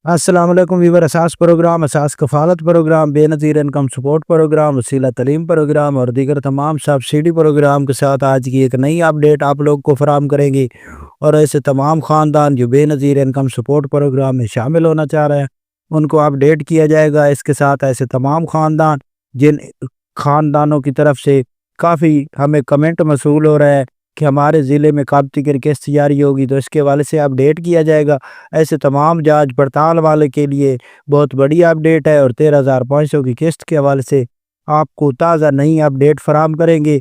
السلام علیکم ویور، اساس پروگرام، اساس کفالت پروگرام، بے نظیر انکم سپورٹ پروگرام، وسیلہ تعلیم پروگرام اور دیگر تمام سبسڈی پروگرام کے ساتھ آج کی ایک نئی اپڈیٹ آپ لوگ کو فراہم کریں گی۔ اور ایسے تمام خاندان جو بے نظیر انکم سپورٹ پروگرام میں شامل ہونا چاہ رہے ہیں ان کو اپڈیٹ کیا جائے گا۔ اس کے ساتھ ایسے تمام خاندان جن خاندانوں کی طرف سے کافی ہمیں کمنٹ موصول ہو رہا ہے کہ ہمارے ضلع میں کب تک قسط جاری ہوگی، تو اس کے حوالے سے اپڈیٹ کیا جائے گا۔ ایسے تمام جانچ پڑتال والے کے لیے بہت بڑی اپڈیٹ ہے، اور 13,500 کی قسط کے حوالے سے آپ کو تازہ نئی اپڈیٹ فراہم کریں گے۔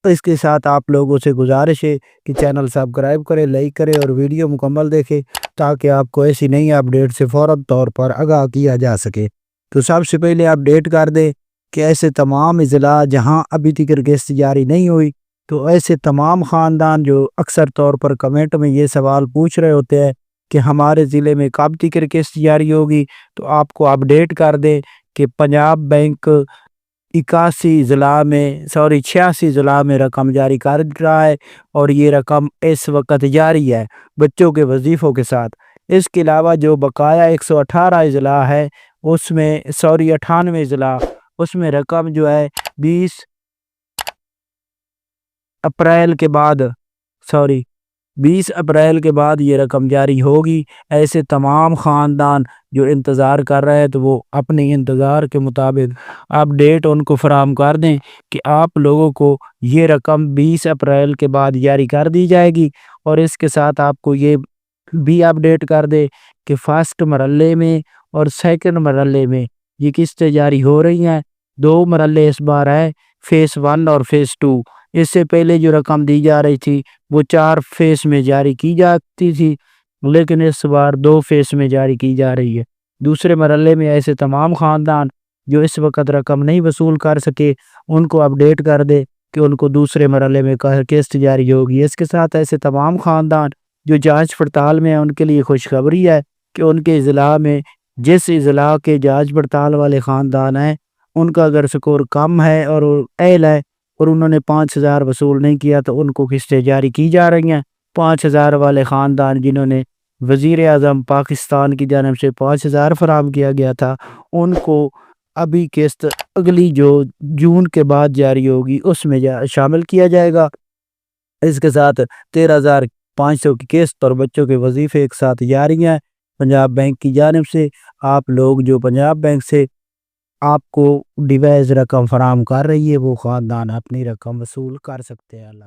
تو اس کے ساتھ آپ لوگوں سے گزارش ہے کہ چینل سبسکرائب کریں، لائک کریں اور ویڈیو مکمل دیکھیں تاکہ آپ کو ایسی نئی اپڈیٹ سے فوراً طور پر آگاہ کیا جا سکے۔ تو سب سے پہلے اپڈیٹ کر دیں کہ ایسے تمام اضلاع جہاں ابھی تک قسط جاری نہیں ہوئی، تو ایسے تمام خاندان جو اکثر طور پر کمنٹ میں یہ سوال پوچھ رہے ہوتے ہیں کہ ہمارے ضلع میں کب تک قسط جاری ہوگی، تو آپ کو اپڈیٹ کر دیں کہ پنجاب بینک 86 ضلع میں رقم جاری کر رہا ہے، اور یہ رقم اس وقت جاری ہے بچوں کے وظیفوں کے ساتھ۔ اس کے علاوہ جو بقایا 118 اضلاع ہے اس میں 98 ضلع اس میں رقم جو ہے 20 اپریل کے بعد یہ رقم جاری ہوگی۔ ایسے تمام خاندان جو انتظار کر رہے ہیں تو وہ اپنے انتظار کے مطابق اپڈیٹ ان کو فراہم کر دیں کہ آپ لوگوں کو یہ رقم 20 اپریل کے بعد جاری کر دی جائے گی۔ اور اس کے ساتھ آپ کو یہ بھی اپڈیٹ کر دیں کہ فرسٹ مرحلے میں اور سیکنڈ مرحلے میں یہ قسطیں جاری ہو رہی ہیں۔ 2 مرحلے اس بار ہے، فیس 1 اور فیس 2۔ اس سے پہلے جو رقم دی جا رہی تھی وہ 4 فیس میں جاری کی جاتی تھی، لیکن اس بار 2 فیس میں جاری کی جا رہی ہے۔ دوسرے مرحلے میں ایسے تمام خاندان جو اس وقت رقم نہیں وصول کر سکے ان کو اپڈیٹ کر دے کہ ان کو دوسرے مرحلے میں قسط جاری ہوگی۔ اس کے ساتھ ایسے تمام خاندان جو جانچ پڑتال میں ہیں ان کے لیے خوشخبری ہے کہ ان کے اضلاع میں جس اضلاع کے جانچ پڑتال والے خاندان ہیں ان کا اگر سکور کم ہے اور اہل ہے اور انہوں نے 5,000 وصول نہیں کیا تو ان کو قسطیں جاری کی جا رہی ہیں۔ 5,000 والے خاندان جنہوں نے وزیر اعظم پاکستان کی جانب سے 5,000 فراہم کیا گیا تھا ان کو ابھی قسط اگلی جو جون کے بعد جاری ہوگی اس میں شامل کیا جائے گا۔ اس کے ساتھ 13,500 کی قسط اور بچوں کے وظیفے ایک ساتھ جاری ہیں پنجاب بینک کی جانب سے۔ آپ لوگ جو پنجاب بینک سے آپ کو ڈیوائس رقم فراہم کر رہی ہے وہ خاندان اپنی رقم وصول کر سکتے ہیں۔ اللہ